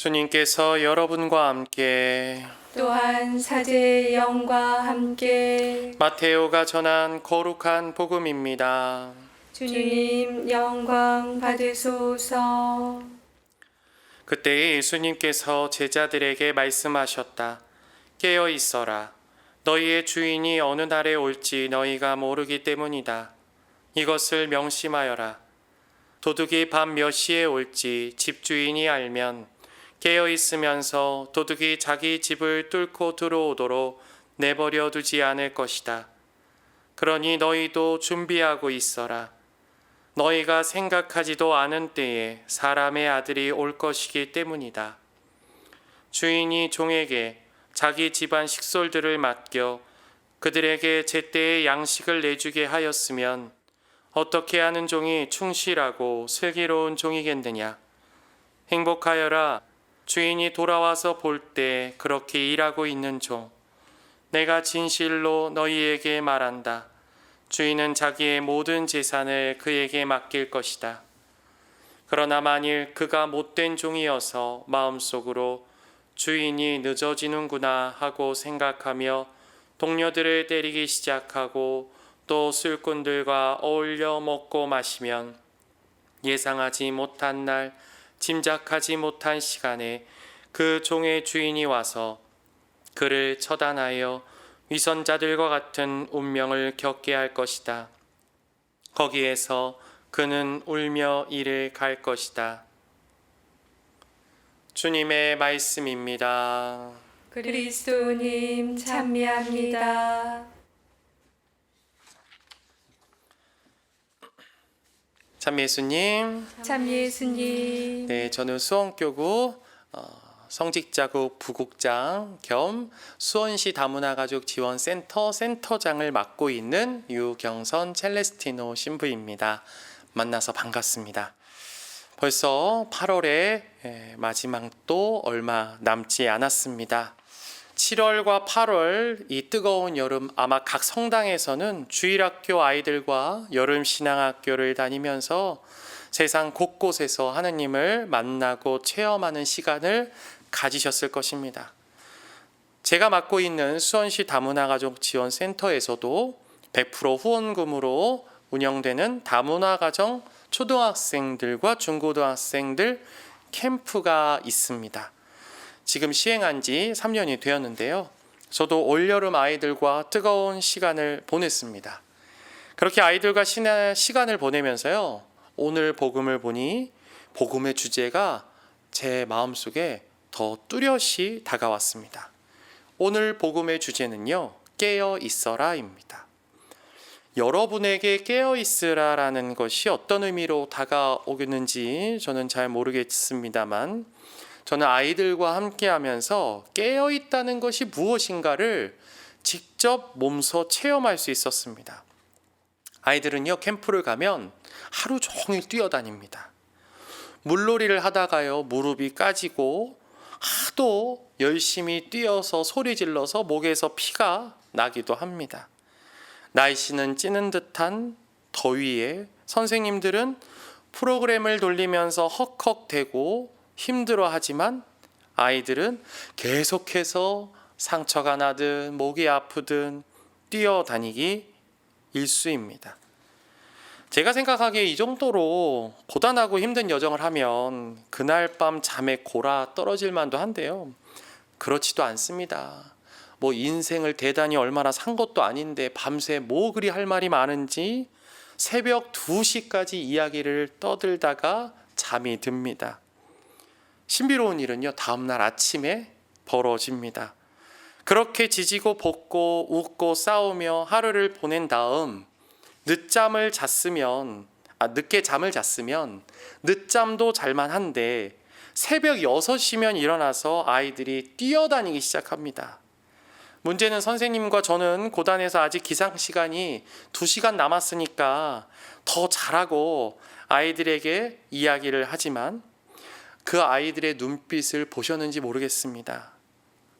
주님께서 여러분과 함께 또한 사제의 영과 함께 마테오가 전한 거룩한 복음입니다. 주님 영광 받으소서. 그때 예수님께서 제자들에게 말씀하셨다. 깨어 있어라. 너희의 주인이 어느 날에 올지 너희가 모르기 때문이다. 이것을 명심하여라. 도둑이 밤 몇 시에 올지 집주인이 알면 깨어 있으면서 도둑이 자기 집을 뚫고 들어오도록 내버려 두지 않을 것이다. 그러니 너희도 준비하고 있어라. 너희가 생각하지도 않은 때에 사람의 아들이 올 것이기 때문이다. 주인이 종에게 자기 집안 식솔들을 맡겨 그들에게 제때의 양식을 내주게 하였으면 어떻게 하는 종이 충실하고 슬기로운 종이겠느냐. 행복하여라. 주인이 돌아와서 볼 때 그렇게 일하고 있는 종. 내가 진실로 너희에게 말한다. 주인은 자기의 모든 재산을 그에게 맡길 것이다. 그러나 만일 그가 못된 종이어서 마음속으로 주인이 늦어지는구나 하고 생각하며 동료들을 때리기 시작하고 또 술꾼들과 어울려 먹고 마시면 예상하지 못한 날, 짐작하지 못한 시간에 그 종의 주인이 와서 그를 처단하여 위선자들과 같은 운명을 겪게 할 것이다. 거기에서 그는 울며 이를 갈 것이다. 주님의 말씀입니다. 그리스도님 찬미합니다. 참 예수님. 참 예수님. 네, 저는 수원교구 성직자국 부국장 겸 수원시 다문화가족 지원센터 센터장을 맡고 있는 유경선 첼레스티노 신부입니다. 만나서 반갑습니다. 벌써 8월의 마지막도 얼마 남지 않았습니다. 7월과 8월 이 뜨거운 여름 아마 각 성당에서는 주일학교 아이들과 여름 신앙학교를 다니면서 세상 곳곳에서 하느님을 만나고 체험하는 시간을 가지셨을 것입니다. 제가 맡고 있는 수원시 다문화가족 지원센터에서도 100% 후원금으로 운영되는 다문화가정 초등학생들과 중고등학생들 캠프가 있습니다. 지금 시행한 지 3년이 되었는데요. 저도 올여름 아이들과 뜨거운 시간을 보냈습니다. 그렇게 아이들과 시간을 보내면서요. 오늘 복음을 보니 복음의 주제가 제 마음속에 더 뚜렷이 다가왔습니다. 오늘 복음의 주제는요. 깨어 있어라입니다. 여러분에게 깨어 있으라라는 것이 어떤 의미로 다가오겠는지 저는 잘 모르겠습니다만 저는 아이들과 함께 하면서 깨어 있다는 것이 무엇인가를 직접 몸소 체험할 수 있었습니다. 아이들은요, 캠프를 가면 하루 종일 뛰어다닙니다. 물놀이를 하다가요, 무릎이 까지고 하도 열심히 뛰어서 소리 질러서 목에서 피가 나기도 합니다. 날씨는 찌는 듯한 더위에 선생님들은 프로그램을 돌리면서 헉헉대고 힘들어하지만 아이들은 계속해서 상처가 나든 목이 아프든 뛰어다니기 일쑤입니다. 제가 생각하기에 이 정도로 고단하고 힘든 여정을 하면 그날 밤 잠에 골아 떨어질 만도 한데요. 그렇지도 않습니다. 인생을 대단히 얼마나 산 것도 아닌데 밤새 뭐 그리 할 말이 많은지 새벽 2시까지 이야기를 떠들다가 잠이 듭니다. 신비로운 일은요, 다음날 아침에 벌어집니다. 그렇게 지지고 볶고 웃고 싸우며 하루를 보낸 다음 늦게 잠을 잤으면 늦잠도 잘만한데 새벽 6시면 일어나서 아이들이 뛰어다니기 시작합니다. 문제는 선생님과 저는 고단해서 아직 기상 시간이 2시간 남았으니까 더 잘하고 아이들에게 이야기를 하지만 그 아이들의 눈빛을 보셨는지 모르겠습니다.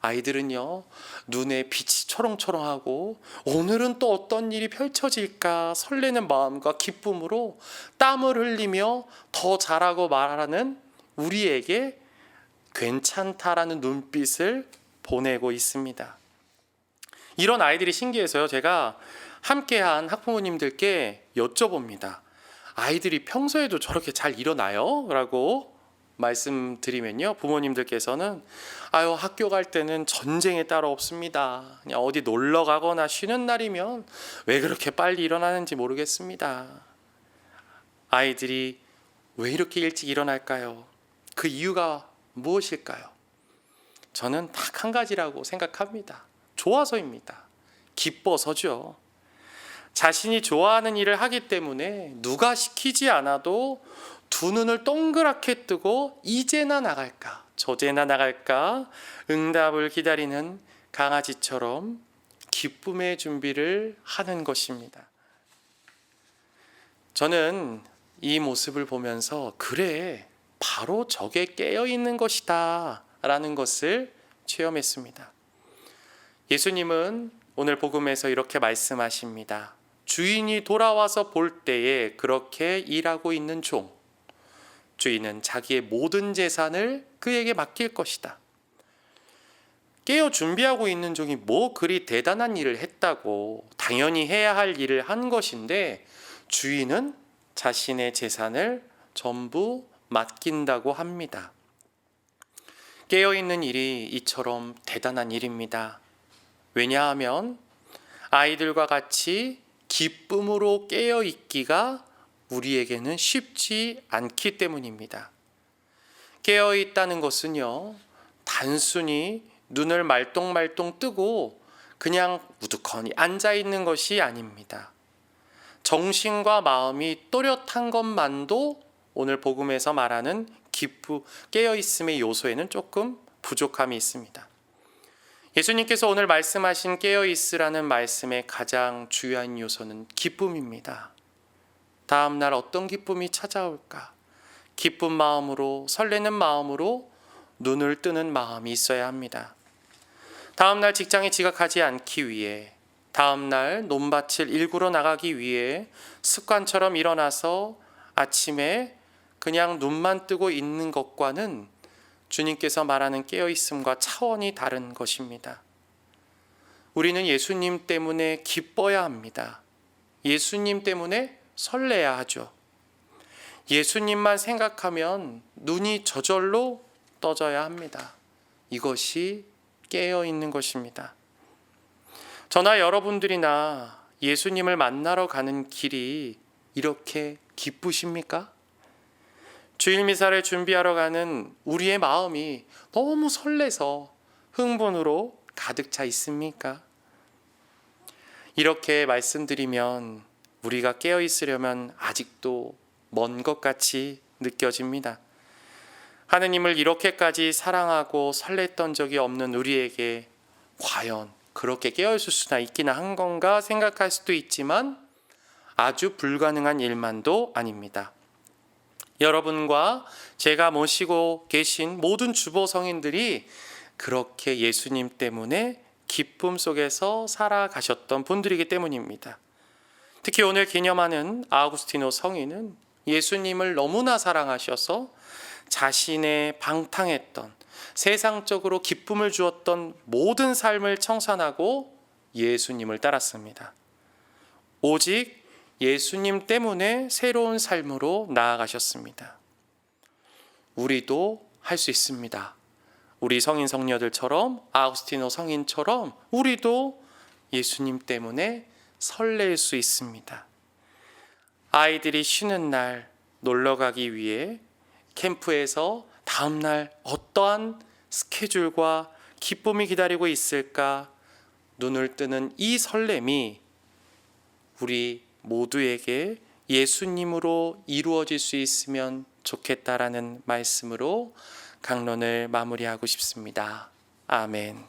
아이들은요, 눈에 빛이 초롱초롱하고 오늘은 또 어떤 일이 펼쳐질까 설레는 마음과 기쁨으로 땀을 흘리며 더 잘하고 말하는 우리에게 괜찮다라는 눈빛을 보내고 있습니다. 이런 아이들이 신기해서요. 제가 함께한 학부모님들께 여쭤봅니다. 아이들이 평소에도 저렇게 잘 일어나요? 라고 말씀드리면요. 부모님들께서는 학교 갈 때는 전쟁에 따로 없습니다. 그냥 어디 놀러 가거나 쉬는 날이면 왜 그렇게 빨리 일어나는지 모르겠습니다. 아이들이 왜 이렇게 일찍 일어날까요? 그 이유가 무엇일까요? 저는 딱 한 가지라고 생각합니다. 좋아서입니다. 기뻐서죠. 자신이 좋아하는 일을 하기 때문에 누가 시키지 않아도 두 눈을 동그랗게 뜨고 이제나 나갈까 저제나 나갈까 응답을 기다리는 강아지처럼 기쁨의 준비를 하는 것입니다. 저는 이 모습을 보면서 그래, 바로 저게 깨어있는 것이다 라는 것을 체험했습니다. 예수님은 오늘 복음에서 이렇게 말씀하십니다. 주인이 돌아와서 볼 때에 그렇게 일하고 있는 종, 주인은 자기의 모든 재산을 그에게 맡길 것이다. 깨어 준비하고 있는 종이 뭐 그리 대단한 일을 했다고, 당연히 해야 할 일을 한 것인데 주인은 자신의 재산을 전부 맡긴다고 합니다. 깨어있는 일이 이처럼 대단한 일입니다. 왜냐하면 아이들과 같이 기쁨으로 깨어있기가 우리에게는 쉽지 않기 때문입니다. 깨어있다는 것은요, 단순히 눈을 말똥말똥 뜨고 그냥 우두커니 앉아있는 것이 아닙니다. 정신과 마음이 또렷한 것만도 오늘 복음에서 말하는 깨어있음의 요소에는 조금 부족함이 있습니다. 예수님께서 오늘 말씀하신 깨어있으라는 말씀의 가장 중요한 요소는 기쁨입니다. 다음 날 어떤 기쁨이 찾아올까? 기쁜 마음으로, 설레는 마음으로 눈을 뜨는 마음이 있어야 합니다. 다음 날 직장에 지각하지 않기 위해, 다음 날 논밭을 일구러 나가기 위해 습관처럼 일어나서 아침에 그냥 눈만 뜨고 있는 것과는 주님께서 말하는 깨어있음과 차원이 다른 것입니다. 우리는 예수님 때문에 기뻐야 합니다. 예수님 때문에 설레야 하죠. 예수님만 생각하면 눈이 저절로 떠져야 합니다. 이것이 깨어있는 것입니다. 저나 여러분들이나 예수님을 만나러 가는 길이 이렇게 기쁘십니까? 주일 미사를 준비하러 가는 우리의 마음이 너무 설레서 흥분으로 가득 차 있습니까? 이렇게 말씀드리면 우리가 깨어 있으려면 아직도 먼 것 같이 느껴집니다. 하느님을 이렇게까지 사랑하고 설렜던 적이 없는 우리에게 과연 그렇게 깨어 있을 수나 있기나 한 건가 생각할 수도 있지만 아주 불가능한 일만도 아닙니다. 여러분과 제가 모시고 계신 모든 주보 성인들이 그렇게 예수님 때문에 기쁨 속에서 살아가셨던 분들이기 때문입니다. 특히 오늘 기념하는 아우구스티노 성인은 예수님을 너무나 사랑하셔서 자신의 방탕했던, 세상적으로 기쁨을 주었던 모든 삶을 청산하고 예수님을 따랐습니다. 오직 예수님 때문에 새로운 삶으로 나아가셨습니다. 우리도 할 수 있습니다. 우리 성인 성녀들처럼, 아우구스티노 성인처럼 우리도 예수님 때문에 설렐 수 있습니다. 아이들이 쉬는 날 놀러 가기 위해 캠프에서 다음 날 어떠한 스케줄과 기쁨이 기다리고 있을까 눈을 뜨는 이 설렘이 우리 모두에게 예수님으로 이루어질 수 있으면 좋겠다라는 말씀으로 강론을 마무리하고 싶습니다. 아멘.